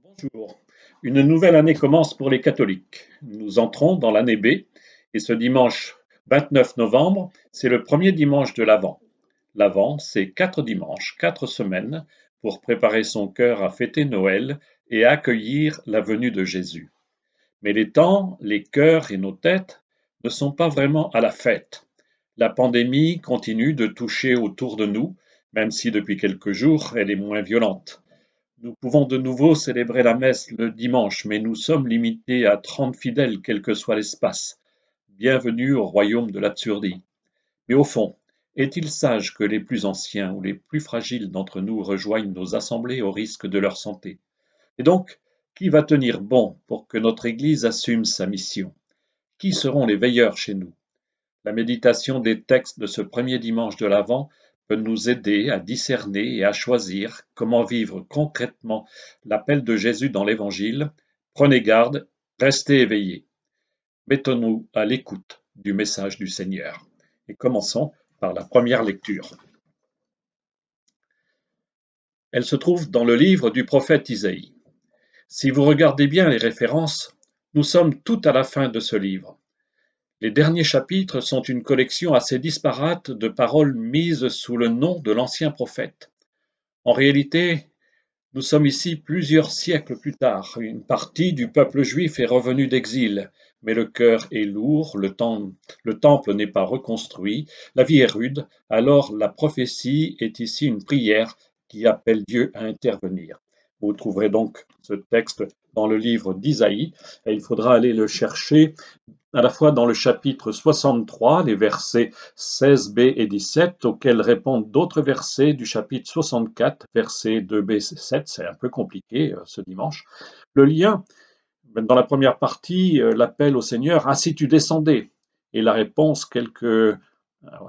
Bonjour. Une nouvelle année commence pour les catholiques. Nous entrons dans l'année B et ce dimanche 29 novembre, c'est le premier dimanche de l'Avent. L'Avent, c'est 4 dimanches, 4 semaines pour préparer son cœur à fêter Noël et à accueillir la venue de Jésus. Mais les temps, les cœurs et nos têtes ne sont pas vraiment à la fête. La pandémie continue de toucher autour de nous, même si depuis quelques jours elle est moins violente. Nous pouvons de nouveau célébrer la messe le dimanche, mais nous sommes limités à 30 fidèles, quel que soit l'espace. Bienvenue au royaume de l'absurdie. Mais au fond, est-il sage que les plus anciens ou les plus fragiles d'entre nous rejoignent nos assemblées au risque de leur santé? Et donc, qui va tenir bon pour que notre Église assume sa mission? Qui seront les veilleurs chez nous? La méditation des textes de ce premier dimanche de l'Avent peut nous aider à discerner et à choisir comment vivre concrètement l'appel de Jésus dans l'Évangile. Prenez garde, restez éveillés. Mettons-nous à l'écoute du message du Seigneur. Et commençons par la première lecture. Elle se trouve dans le livre du prophète Isaïe. Si vous regardez bien les références, nous sommes tout à la fin de ce livre. Les derniers chapitres sont une collection assez disparate de paroles mises sous le nom de l'ancien prophète. En réalité, nous sommes ici plusieurs siècles plus tard. Une partie du peuple juif est revenue d'exil, mais le cœur est lourd, le temple n'est pas reconstruit, la vie est rude, alors la prophétie est ici une prière qui appelle Dieu à intervenir. Vous trouverez donc ce texte dans le livre d'Isaïe et il faudra aller le chercher à la fois dans le chapitre 63, les versets 16b et 17, auxquels répondent d'autres versets du chapitre 64, versets 2b et 7, c'est un peu compliqué ce dimanche. Le lien, dans la première partie, l'appel au Seigneur, « Ah, si tu descendais ?» Et la réponse, quelques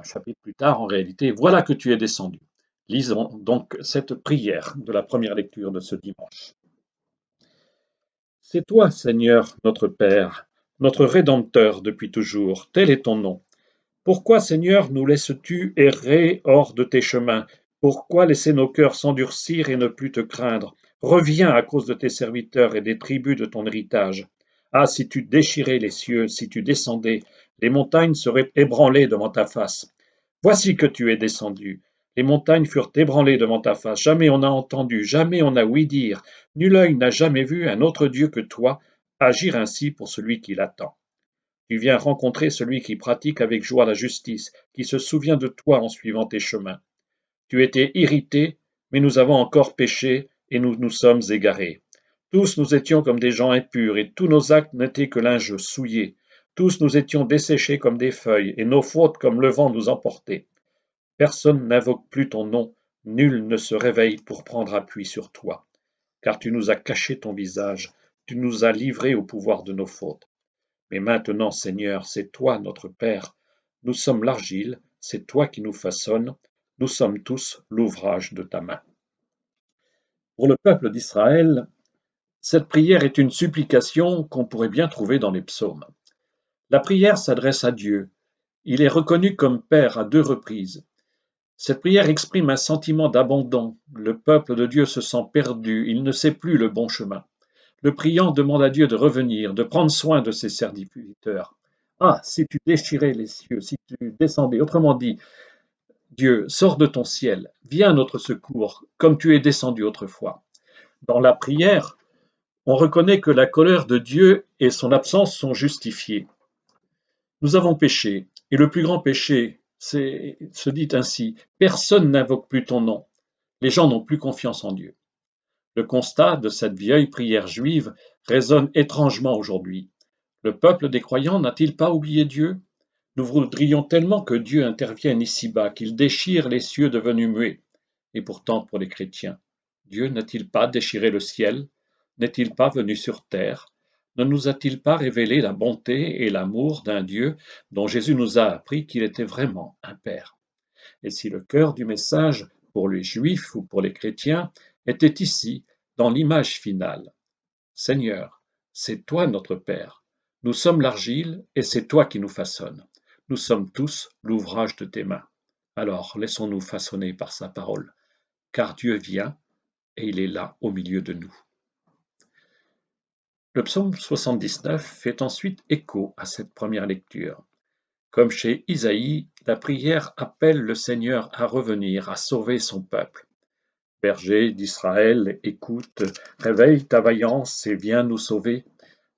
chapitres plus tard, en réalité, « Voilà que tu es descendu ». Lisons donc cette prière de la première lecture de ce dimanche. C'est toi, Seigneur, notre Père, notre Rédempteur depuis toujours, tel est ton nom. Pourquoi, Seigneur, nous laisses-tu errer hors de tes chemins? Pourquoi laisser nos cœurs s'endurcir et ne plus te craindre? Reviens à cause de tes serviteurs et des tribus de ton héritage. Ah, si tu déchirais les cieux, si tu descendais, les montagnes seraient ébranlées devant ta face. Voici que tu es descendu. Les montagnes furent ébranlées devant ta face. Jamais on n'a entendu, jamais on n'a ouï dire. Nul œil n'a jamais vu un autre Dieu que toi agir ainsi pour celui qui l'attend. Tu viens rencontrer celui qui pratique avec joie la justice, qui se souvient de toi en suivant tes chemins. Tu étais irrité, mais nous avons encore péché et nous nous sommes égarés. Tous nous étions comme des gens impurs et tous nos actes n'étaient que linge souillé. Tous nous étions desséchés comme des feuilles et nos fautes comme le vent nous emportaient. Personne n'invoque plus ton nom, nul ne se réveille pour prendre appui sur toi. Car tu nous as caché ton visage, tu nous as livrés au pouvoir de nos fautes. Mais maintenant, Seigneur, c'est toi notre Père. Nous sommes l'argile, c'est toi qui nous façonnes. Nous sommes tous l'ouvrage de ta main. Pour le peuple d'Israël, cette prière est une supplication qu'on pourrait bien trouver dans les psaumes. La prière s'adresse à Dieu. Il est reconnu comme Père à 2 reprises. Cette prière exprime un sentiment d'abandon. Le peuple de Dieu se sent perdu, il ne sait plus le bon chemin. Le priant demande à Dieu de revenir, de prendre soin de ses serviteurs. Ah, si tu déchirais les cieux, si tu descendais, autrement dit, Dieu, sors de ton ciel, viens à notre secours, comme tu es descendu autrefois. Dans la prière, on reconnaît que la colère de Dieu et son absence sont justifiées. Nous avons péché, et le plus grand péché se dit ainsi, personne n'invoque plus ton nom. Les gens n'ont plus confiance en Dieu. Le constat de cette vieille prière juive résonne étrangement aujourd'hui. Le peuple des croyants n'a-t-il pas oublié Dieu? Nous voudrions tellement que Dieu intervienne ici-bas, qu'il déchire les cieux devenus muets. Et pourtant, pour les chrétiens, Dieu n'a-t-il pas déchiré le ciel? N'est-il pas venu sur terre? Ne nous a-t-il pas révélé la bonté et l'amour d'un Dieu dont Jésus nous a appris qu'il était vraiment un Père? Et si le cœur du message, pour les Juifs ou pour les chrétiens, était ici, dans l'image finale. Seigneur, c'est toi notre Père. Nous sommes l'argile et c'est toi qui nous façonnes. Nous sommes tous l'ouvrage de tes mains. Alors laissons-nous façonner par sa parole, car Dieu vient et il est là au milieu de nous. Le psaume 79 fait ensuite écho à cette première lecture. Comme chez Isaïe, la prière appelle le Seigneur à revenir, à sauver son peuple. Berger d'Israël, écoute, réveille ta vaillance et viens nous sauver.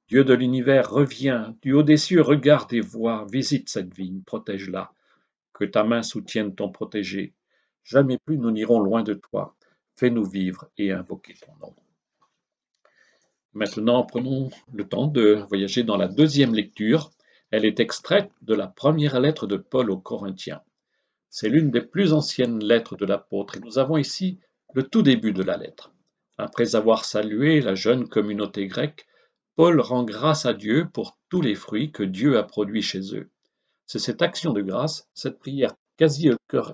Dieu de l'univers, reviens, du haut des cieux, regarde et vois, visite cette vigne, protège-la. Que ta main soutienne ton protégé. Jamais plus nous n'irons loin de toi. Fais-nous vivre et invoquer ton nom. Maintenant, prenons le temps de voyager dans la deuxième lecture. Elle est extraite de la première lettre de Paul aux Corinthiens. C'est l'une des plus anciennes lettres de l'apôtre et nous avons ici le tout début de la lettre. Après avoir salué la jeune communauté grecque, Paul rend grâce à Dieu pour tous les fruits que Dieu a produits chez eux. C'est cette action de grâce, cette prière quasi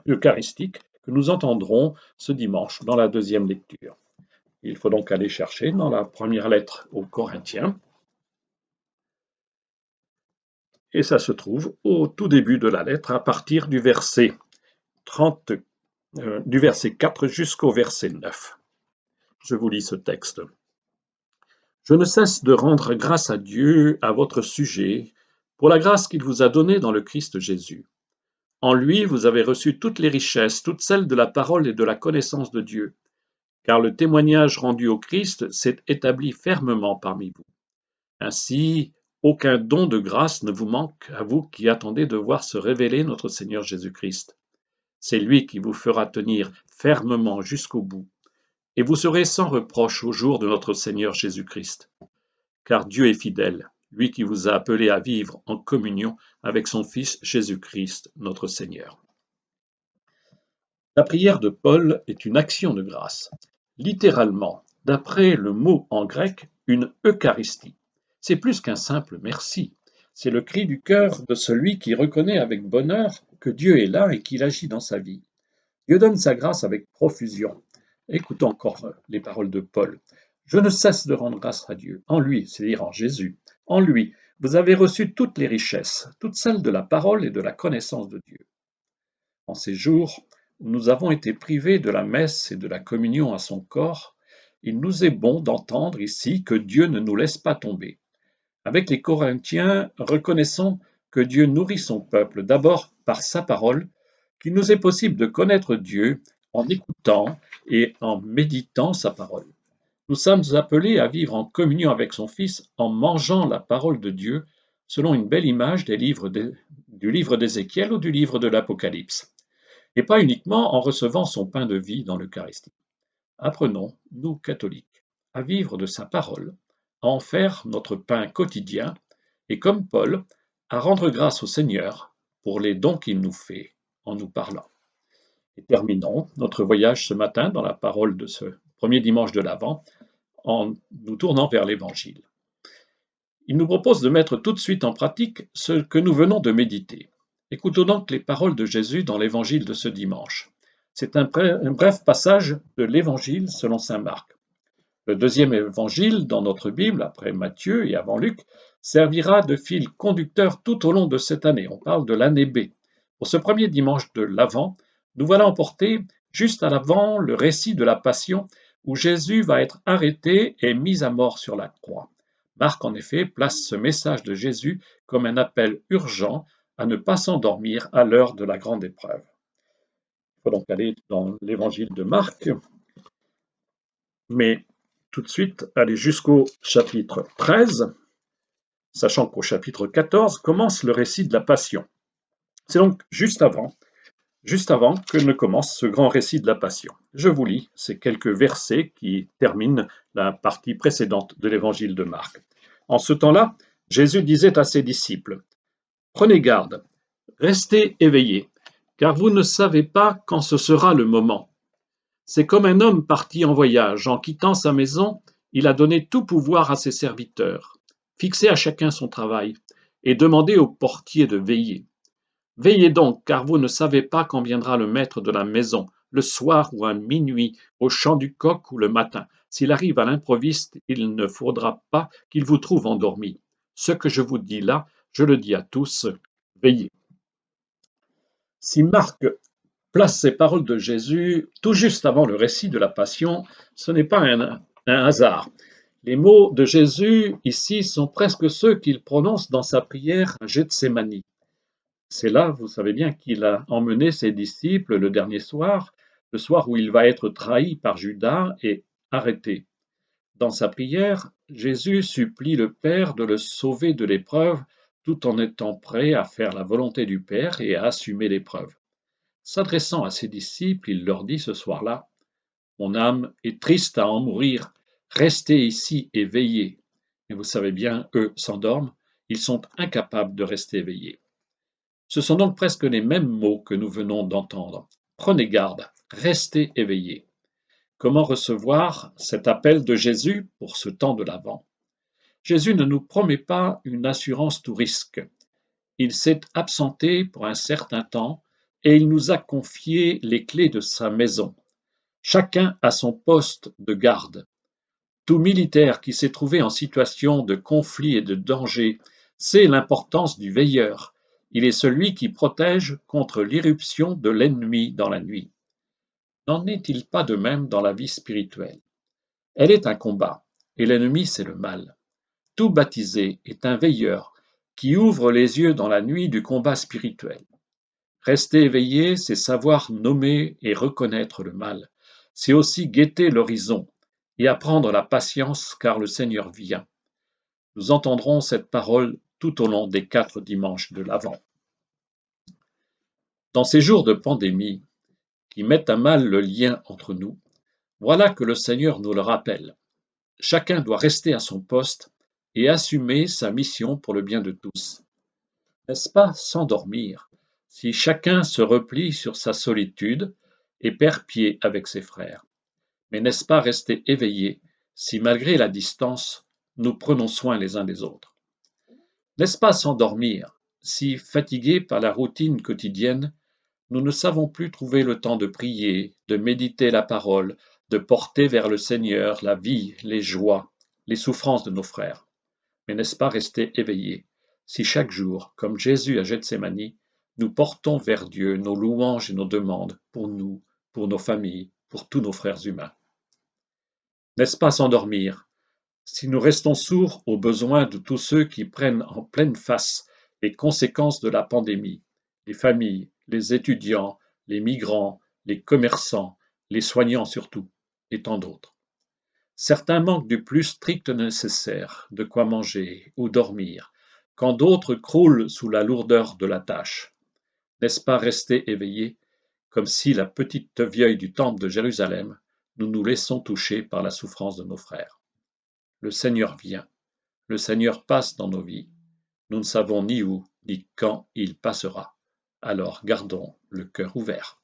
eucharistique que nous entendrons ce dimanche dans la deuxième lecture. Il faut donc aller chercher dans la première lettre aux Corinthiens, et ça se trouve au tout début de la lettre, à partir du verset 30, du verset 4 jusqu'au verset 9. Je vous lis ce texte. Je ne cesse de rendre grâce à Dieu à votre sujet pour la grâce qu'il vous a donnée dans le Christ Jésus. En lui, vous avez reçu toutes les richesses, toutes celles de la parole et de la connaissance de Dieu, car le témoignage rendu au Christ s'est établi fermement parmi vous. Ainsi, aucun don de grâce ne vous manque à vous qui attendez de voir se révéler notre Seigneur Jésus-Christ. C'est lui qui vous fera tenir fermement jusqu'au bout, et vous serez sans reproche au jour de notre Seigneur Jésus-Christ. Car Dieu est fidèle, lui qui vous a appelé à vivre en communion avec son Fils Jésus-Christ, notre Seigneur. La prière de Paul est une action de grâce. Littéralement, d'après le mot en grec, une eucharistie. C'est plus qu'un simple merci. C'est le cri du cœur de celui qui reconnaît avec bonheur que Dieu est là et qu'il agit dans sa vie. Dieu donne sa grâce avec profusion. Écoutons encore les paroles de Paul. Je ne cesse de rendre grâce à Dieu, en lui, c'est-à-dire en Jésus. En lui, vous avez reçu toutes les richesses, toutes celles de la parole et de la connaissance de Dieu. En ces jours où nous avons été privés de la messe et de la communion à son corps, il nous est bon d'entendre ici que Dieu ne nous laisse pas tomber. Avec les Corinthiens, reconnaissons que Dieu nourrit son peuple d'abord par sa parole, qu'il nous est possible de connaître Dieu en écoutant et en méditant sa parole. Nous sommes appelés à vivre en communion avec son Fils en mangeant la parole de Dieu, selon une belle image du livre d'Ézéchiel ou du livre de l'Apocalypse et pas uniquement en recevant son pain de vie dans l'Eucharistie. Apprenons, nous catholiques, à vivre de sa parole, à en faire notre pain quotidien, et comme Paul, à rendre grâce au Seigneur pour les dons qu'il nous fait en nous parlant. Et terminons notre voyage ce matin dans la parole de ce premier dimanche de l'Avent en nous tournant vers l'Évangile. Il nous propose de mettre tout de suite en pratique ce que nous venons de méditer. Écoutons donc les paroles de Jésus dans l'Évangile de ce dimanche. C'est un bref passage de l'Évangile selon saint Marc. Le deuxième Évangile dans notre Bible, après Matthieu et avant Luc, servira de fil conducteur tout au long de cette année. On parle de l'année B. Pour ce premier dimanche de l'Avent, nous voilà emportés juste à l'avant le récit de la Passion où Jésus va être arrêté et mis à mort sur la croix. Marc, en effet, place ce message de Jésus comme un appel urgent à ne pas s'endormir à l'heure de la grande épreuve. Il faut donc aller dans l'évangile de Marc, mais tout de suite aller jusqu'au chapitre 13, sachant qu'au chapitre 14 commence le récit de la Passion. C'est donc juste avant que ne commence ce grand récit de la Passion. Je vous lis ces quelques versets qui terminent la partie précédente de l'évangile de Marc. En ce temps-là, Jésus disait à ses disciples, « Prenez garde, restez éveillés, car vous ne savez pas quand ce sera le moment. C'est comme un homme parti en voyage. En quittant sa maison, il a donné tout pouvoir à ses serviteurs, fixé à chacun son travail, et demandé au portier de veiller. Veillez donc, car vous ne savez pas quand viendra le maître de la maison, le soir ou à minuit, au chant du coq ou le matin. S'il arrive à l'improviste, il ne faudra pas qu'il vous trouve endormi. Ce que je vous dis là, je le dis à tous, veillez. » Si Marc place ces paroles de Jésus tout juste avant le récit de la Passion, ce n'est pas un hasard. Les mots de Jésus ici sont presque ceux qu'il prononce dans sa prière à Gethsémani. C'est là, vous savez bien, qu'il a emmené ses disciples le dernier soir, le soir où il va être trahi par Judas et arrêté. Dans sa prière, Jésus supplie le Père de le sauver de l'épreuve tout en étant prêt à faire la volonté du Père et à assumer l'épreuve. S'adressant à ses disciples, il leur dit ce soir-là: mon âme est triste à en mourir, restez ici et veillez. Et vous savez bien, eux s'endorment, ils sont incapables de rester éveillés. Ce sont donc presque les mêmes mots que nous venons d'entendre. Prenez garde, restez éveillés. Comment recevoir cet appel de Jésus pour ce temps de l'Avent? Jésus ne nous promet pas une assurance tout risque. Il s'est absenté pour un certain temps et il nous a confié les clés de sa maison. Chacun a son poste de garde. Tout militaire qui s'est trouvé en situation de conflit et de danger sait l'importance du veilleur. Il est celui qui protège contre l'irruption de l'ennemi dans la nuit. N'en est-il pas de même dans la vie spirituelle? Elle est un combat, et l'ennemi c'est le mal. Tout baptisé est un veilleur qui ouvre les yeux dans la nuit du combat spirituel. Rester éveillé, c'est savoir nommer et reconnaître le mal. C'est aussi guetter l'horizon et apprendre la patience car le Seigneur vient. Nous entendrons cette parole tout au long des 4 dimanches de l'Avent. Dans ces jours de pandémie qui mettent à mal le lien entre nous, voilà que le Seigneur nous le rappelle. Chacun doit rester à son poste et assumer sa mission pour le bien de tous. N'est-ce pas s'endormir si chacun se replie sur sa solitude et perd pied avec ses frères? Mais n'est-ce pas rester éveillé si malgré la distance, nous prenons soin les uns des autres? N'est-ce pas s'endormir si, fatigués par la routine quotidienne, nous ne savons plus trouver le temps de prier, de méditer la parole, de porter vers le Seigneur la vie, les joies, les souffrances de nos frères? Mais n'est-ce pas rester éveillé si chaque jour, comme Jésus à Gethsémani, nous portons vers Dieu nos louanges et nos demandes pour nous, pour nos familles, pour tous nos frères humains? N'est-ce pas s'endormir si nous restons sourds aux besoins de tous ceux qui prennent en pleine face les conséquences de la pandémie, les familles, les étudiants, les migrants, les commerçants, les soignants surtout, et tant d'autres? Certains manquent du plus strict nécessaire, de quoi manger ou dormir, quand d'autres croulent sous la lourdeur de la tâche. N'est-ce pas rester éveillé, comme si la petite vieille du temple de Jérusalem, nous nous laissons toucher par la souffrance de nos frères? Le Seigneur vient, le Seigneur passe dans nos vies. Nous ne savons ni où ni quand il passera. Alors gardons le cœur ouvert.